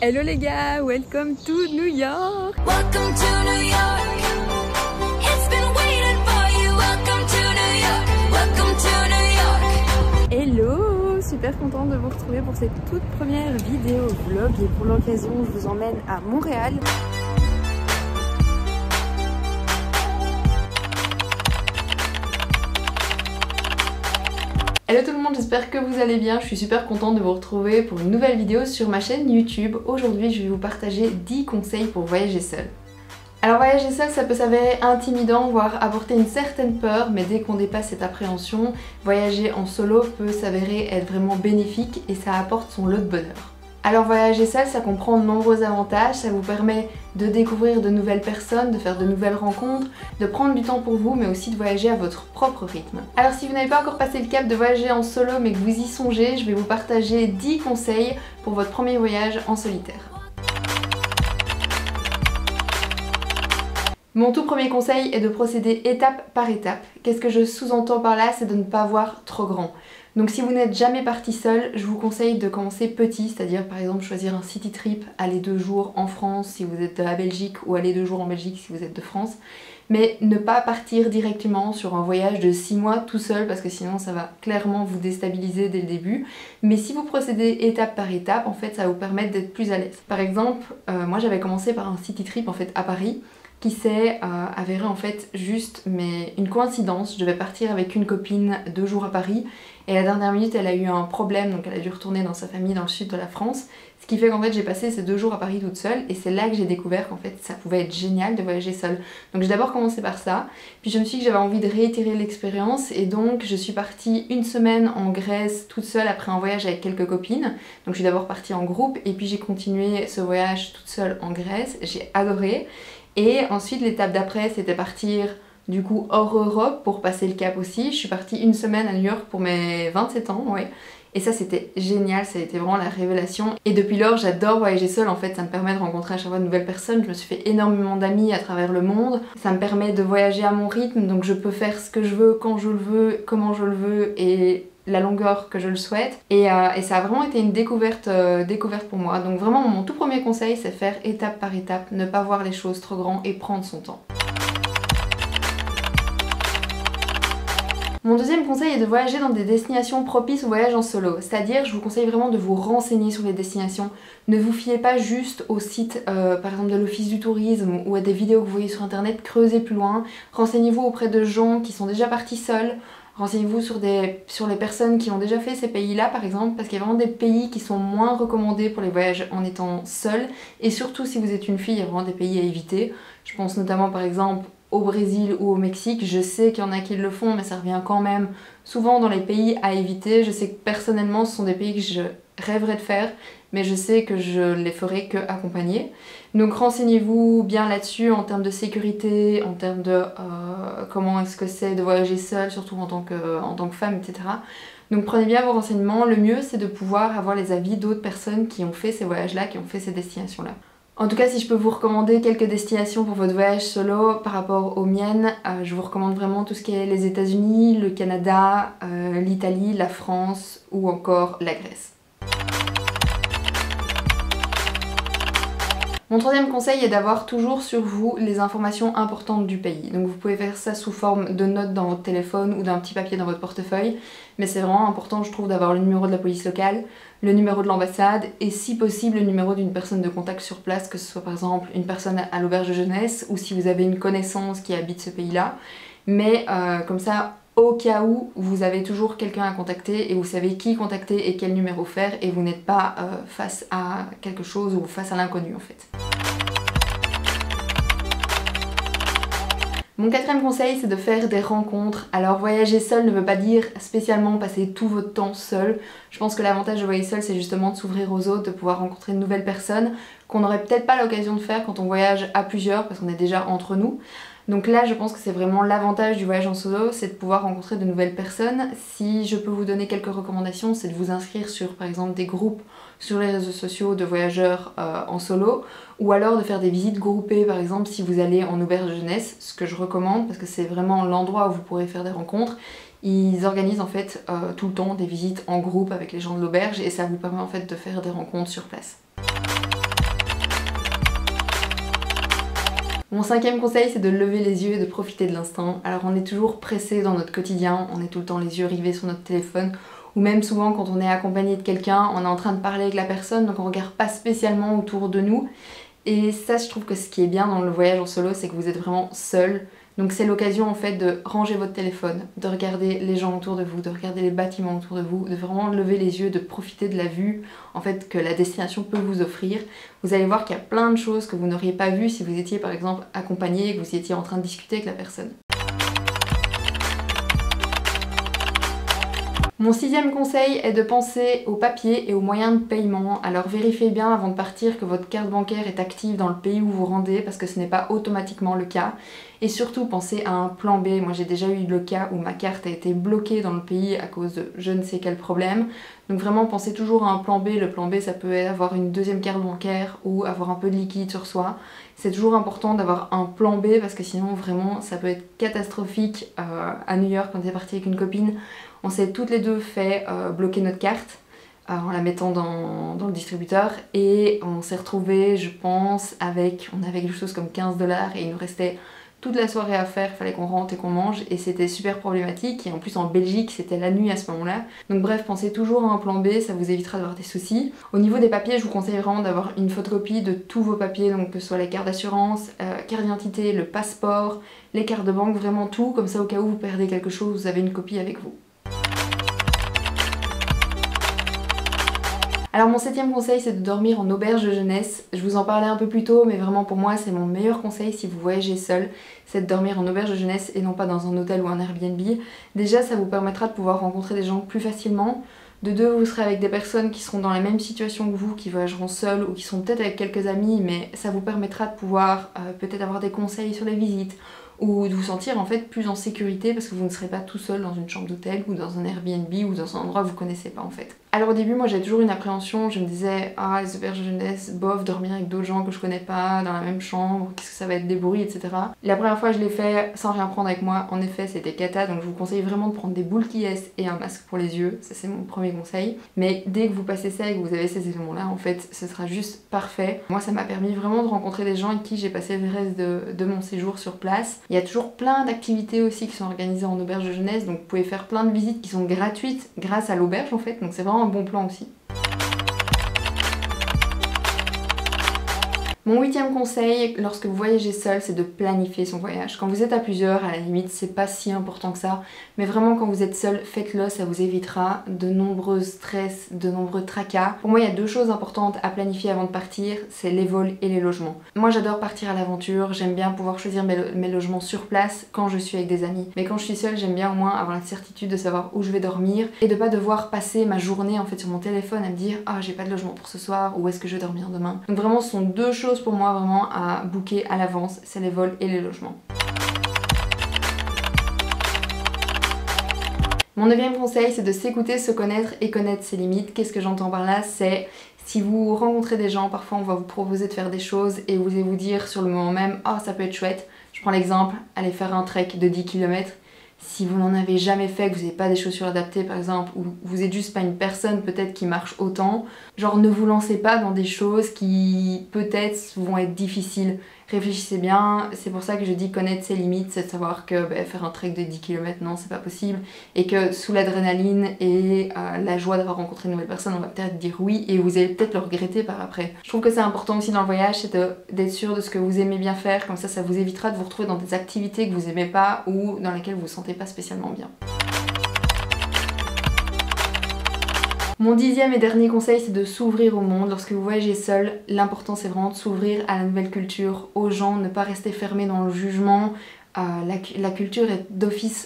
Hello les gars, welcome to New York. Welcome to New York. It's been waiting for you. Welcome to New York. Welcome to New York. Hello, super contente de vous retrouver pour cette toute première vidéo vlog et pour l'occasion je vous emmène à Montréal. Hello tout le monde, j'espère que vous allez bien, je suis super contente de vous retrouver pour une nouvelle vidéo sur ma chaîne YouTube. Aujourd'hui je vais vous partager 10 conseils pour voyager seul. Alors voyager seul ça peut s'avérer intimidant, voire apporter une certaine peur, mais dès qu'on dépasse cette appréhension, voyager en solo peut s'avérer être vraiment bénéfique et ça apporte son lot de bonheur. Alors voyager seul ça comprend de nombreux avantages, ça vous permet de découvrir de nouvelles personnes, de faire de nouvelles rencontres, de prendre du temps pour vous mais aussi de voyager à votre propre rythme. Alors si vous n'avez pas encore passé le cap de voyager en solo mais que vous y songez, je vais vous partager 10 conseils pour votre premier voyage en solitaire. Mon tout premier conseil est de procéder étape par étape. Qu'est-ce que je sous-entends par là? C'est de ne pas voir trop grand. Donc si vous n'êtes jamais parti seul, je vous conseille de commencer petit, c'est-à-dire par exemple choisir un city trip, aller 2 jours en France si vous êtes à Belgique ou aller 2 jours en Belgique si vous êtes de France. Mais ne pas partir directement sur un voyage de 6 mois tout seul parce que sinon ça va clairement vous déstabiliser dès le début. Mais si vous procédez étape par étape, en fait ça va vous permettre d'être plus à l'aise. Par exemple, moi j'avais commencé par un city trip en fait à Paris, qui s'est avéré en fait juste mais une coïncidence. Je devais partir avec une copine 2 jours à Paris et à la dernière minute elle a eu un problème donc elle a dû retourner dans sa famille dans le sud de la France, ce qui fait qu'en fait j'ai passé ces 2 jours à Paris toute seule et c'est là que j'ai découvert qu'en fait ça pouvait être génial de voyager seule. Donc j'ai d'abord commencé par ça, puis je me suis dit que j'avais envie de réitérer l'expérience et donc je suis partie 1 semaine en Grèce toute seule après un voyage avec quelques copines. Donc je suis d'abord partie en groupe et puis j'ai continué ce voyage toute seule en Grèce, j'ai adoré. Et ensuite l'étape d'après c'était partir du coup hors Europe pour passer le cap aussi. Je suis partie 1 semaine à New York pour mes 27 ans, ouais. Et ça c'était génial, ça a été vraiment la révélation. Et depuis lors j'adore voyager seule, en fait ça me permet de rencontrer à chaque fois de nouvelles personnes. Je me suis fait énormément d'amis à travers le monde. Ça me permet de voyager à mon rythme, donc je peux faire ce que je veux, quand je le veux, comment je le veux et la longueur que je le souhaite et ça a vraiment été une découverte pour moi. Donc vraiment mon tout premier conseil c'est faire étape par étape, ne pas voir les choses trop grand et prendre son temps. Mon deuxième conseil est de voyager dans des destinations propices au voyage en solo, c'est-à-dire je vous conseille vraiment de vous renseigner sur les destinations. Ne vous fiez pas juste au site par exemple de l'office du tourisme ou à des vidéos que vous voyez sur internet, creusez plus loin, renseignez-vous auprès de gens qui sont déjà partis seuls. Renseignez-vous sur les personnes qui ont déjà fait ces pays-là par exemple, parce qu'il y a vraiment des pays qui sont moins recommandés pour les voyages en étant seul, et surtout si vous êtes une fille, il y a vraiment des pays à éviter. Je pense notamment par exemple au Brésil ou au Mexique, je sais qu'il y en a qui le font mais ça revient quand même souvent dans les pays à éviter. Je sais que personnellement ce sont des pays que je rêverais de faire, mais je sais que je les ferai que accompagner. Donc renseignez-vous bien là-dessus en termes de sécurité, en termes de comment est-ce que c'est de voyager seule, surtout en tant que femme, etc. Donc prenez bien vos renseignements. Le mieux c'est de pouvoir avoir les avis d'autres personnes qui ont fait ces voyages-là, qui ont fait ces destinations-là. En tout cas, si je peux vous recommander quelques destinations pour votre voyage solo par rapport aux miennes, je vous recommande vraiment tout ce qui est les États-Unis, le Canada, l'Italie, la France ou encore la Grèce. Mon troisième conseil est d'avoir toujours sur vous les informations importantes du pays. Donc vous pouvez faire ça sous forme de notes dans votre téléphone ou d'un petit papier dans votre portefeuille, mais c'est vraiment important je trouve d'avoir le numéro de la police locale, le numéro de l'ambassade et si possible le numéro d'une personne de contact sur place, que ce soit par exemple une personne à l'auberge de jeunesse ou si vous avez une connaissance qui habite ce pays-là. Mais comme ça, au cas où, vous avez toujours quelqu'un à contacter et vous savez qui contacter et quel numéro faire et vous n'êtes pas face à quelque chose ou face à l'inconnu en fait. Mon quatrième conseil c'est de faire des rencontres. Alors voyager seul ne veut pas dire spécialement passer tout votre temps seul. Je pense que l'avantage de voyager seul c'est justement de s'ouvrir aux autres, de pouvoir rencontrer de nouvelles personnes qu'on n'aurait peut-être pas l'occasion de faire quand on voyage à plusieurs parce qu'on est déjà entre nous. Donc là je pense que c'est vraiment l'avantage du voyage en solo, c'est de pouvoir rencontrer de nouvelles personnes. Si je peux vous donner quelques recommandations, c'est de vous inscrire sur par exemple des groupes sur les réseaux sociaux de voyageurs en solo, ou alors de faire des visites groupées par exemple si vous allez en auberge de jeunesse, ce que je recommande parce que c'est vraiment l'endroit où vous pourrez faire des rencontres. Ils organisent en fait tout le temps des visites en groupe avec les gens de l'auberge et ça vous permet en fait de faire des rencontres sur place. Mon 5e conseil, c'est de lever les yeux et de profiter de l'instant. Alors on est toujours pressé dans notre quotidien, on est tout le temps les yeux rivés sur notre téléphone, ou même souvent quand on est accompagné de quelqu'un, on est en train de parler avec la personne, donc on regarde pas spécialement autour de nous. Et ça, je trouve que ce qui est bien dans le voyage en solo, c'est que vous êtes vraiment seul. Donc c'est l'occasion en fait de ranger votre téléphone, de regarder les gens autour de vous, de regarder les bâtiments autour de vous, de vraiment lever les yeux, de profiter de la vue en fait que la destination peut vous offrir. Vous allez voir qu'il y a plein de choses que vous n'auriez pas vues si vous étiez par exemple accompagné et que vous étiez en train de discuter avec la personne. Mon 6e conseil est de penser aux papiers et aux moyens de paiement. Alors vérifiez bien avant de partir que votre carte bancaire est active dans le pays où vous rendez parce que ce n'est pas automatiquement le cas. Et surtout pensez à un plan B. Moi j'ai déjà eu le cas où ma carte a été bloquée dans le pays à cause de je ne sais quel problème. Donc vraiment pensez toujours à un plan B. Le plan B ça peut être avoir une deuxième carte bancaire ou avoir un peu de liquide sur soi. C'est toujours important d'avoir un plan B parce que sinon vraiment ça peut être catastrophique. À New York quand on est parti avec une copine, on s'est toutes les deux fait bloquer notre carte en la mettant dans le distributeur et on s'est retrouvés, je pense, on avait quelque chose comme 15 $ et il nous restait toute la soirée à faire, il fallait qu'on rentre et qu'on mange et c'était super problématique et en plus en Belgique c'était la nuit à ce moment-là. Donc bref, pensez toujours à un plan B, ça vous évitera d'avoir des soucis. Au niveau des papiers, je vous conseille vraiment d'avoir une photocopie de tous vos papiers, donc que ce soit la carte d'assurance, carte d'identité, le passeport, les cartes de banque, vraiment tout, comme ça au cas où vous perdez quelque chose, vous avez une copie avec vous. Alors mon 7e conseil c'est de dormir en auberge de jeunesse. Je vous en parlais un peu plus tôt mais vraiment pour moi c'est mon meilleur conseil si vous voyagez seul, c'est de dormir en auberge de jeunesse et non pas dans un hôtel ou un Airbnb. Déjà ça vous permettra de pouvoir rencontrer des gens plus facilement. De deux, vous serez avec des personnes qui seront dans la même situation que vous, qui voyageront seules ou qui sont peut-être avec quelques amis, mais ça vous permettra de pouvoir peut-être avoir des conseils sur les visites ou de vous sentir en fait plus en sécurité parce que vous ne serez pas tout seul dans une chambre d'hôtel ou dans un Airbnb ou dans un endroit que vous connaissez pas en fait. Alors au début moi j'avais toujours une appréhension, je me disais ah les auberges de jeunesse, bof, dormir avec d'autres gens que je connais pas dans la même chambre, qu'est-ce que ça va être des bruits, etc. La première fois je l'ai fait sans rien prendre avec moi, en effet c'était cata, donc je vous conseille vraiment de prendre des boules qui est et un masque pour les yeux, ça c'est mon premier conseil. Mais dès que vous passez ça et que vous avez ces éléments là en fait ce sera juste parfait. Moi ça m'a permis vraiment de rencontrer des gens avec qui j'ai passé le reste de mon séjour sur place. Il y a toujours plein d'activités aussi qui sont organisées en auberge de jeunesse, donc vous pouvez faire plein de visites qui sont gratuites grâce à l'auberge en fait, donc c'est vraiment un bon plan aussi. Mon 8e conseil, lorsque vous voyagez seul, c'est de planifier son voyage. Quand vous êtes à plusieurs, à la limite, c'est pas si important que ça. Mais vraiment, quand vous êtes seul, faites-le, ça vous évitera de nombreux stress, de nombreux tracas. Pour moi, il y a deux choses importantes à planifier avant de partir, c'est les vols et les logements. Moi, j'adore partir à l'aventure, j'aime bien pouvoir choisir mes logements sur place quand je suis avec des amis. Mais quand je suis seule, j'aime bien au moins avoir la certitude de savoir où je vais dormir et de pas devoir passer ma journée en fait sur mon téléphone à me dire ah j'ai pas de logement pour ce soir, où est-ce que je vais dormir demain. Donc vraiment, ce sont deux choses pour moi vraiment à booker à l'avance, c'est les vols et les logements. Mon 9e conseil c'est de s'écouter, se connaître et connaître ses limites. Qu'est-ce que j'entends par là? C'est si vous rencontrez des gens, parfois on va vous proposer de faire des choses et vous allez vous dire sur le moment même « Ah ça peut être chouette ». Je prends l'exemple, allez faire un trek de 10 km. Si vous n'en avez jamais fait, que vous n'avez pas des chaussures adaptées par exemple, ou vous êtes juste pas une personne peut-être qui marche autant, genre ne vous lancez pas dans des choses qui peut-être vont être difficiles. Réfléchissez bien, c'est pour ça que je dis connaître ses limites, c'est de savoir que faire un trek de 10 km non c'est pas possible et que sous l'adrénaline et la joie d'avoir rencontré une nouvelle personne on va peut-être dire oui et vous allez peut-être le regretter par après. Je trouve que c'est important aussi dans le voyage, c'est d'être sûr de ce que vous aimez bien faire, comme ça vous évitera de vous retrouver dans des activités que vous aimez pas ou dans lesquelles vous vous sentez pas spécialement bien. Mon 10e et dernier conseil, c'est de s'ouvrir au monde. Lorsque vous voyagez seul, l'important c'est vraiment de s'ouvrir à la nouvelle culture, aux gens, ne pas rester fermé dans le jugement. La culture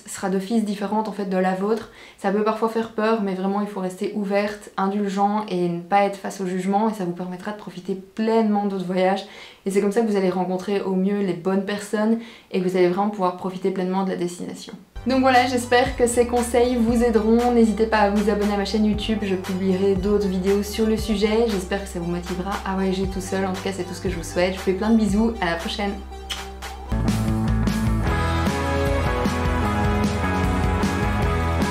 sera d'office différente en fait de la vôtre. Ça peut parfois faire peur, mais vraiment il faut rester ouverte, indulgent et ne pas être face au jugement et ça vous permettra de profiter pleinement de votre voyage. Et c'est comme ça que vous allez rencontrer au mieux les bonnes personnes et que vous allez vraiment pouvoir profiter pleinement de la destination. Donc voilà, j'espère que ces conseils vous aideront. N'hésitez pas à vous abonner à ma chaîne YouTube, je publierai d'autres vidéos sur le sujet. J'espère que ça vous motivera à voyager tout seul, en tout cas c'est tout ce que je vous souhaite. Je vous fais plein de bisous, à la prochaine.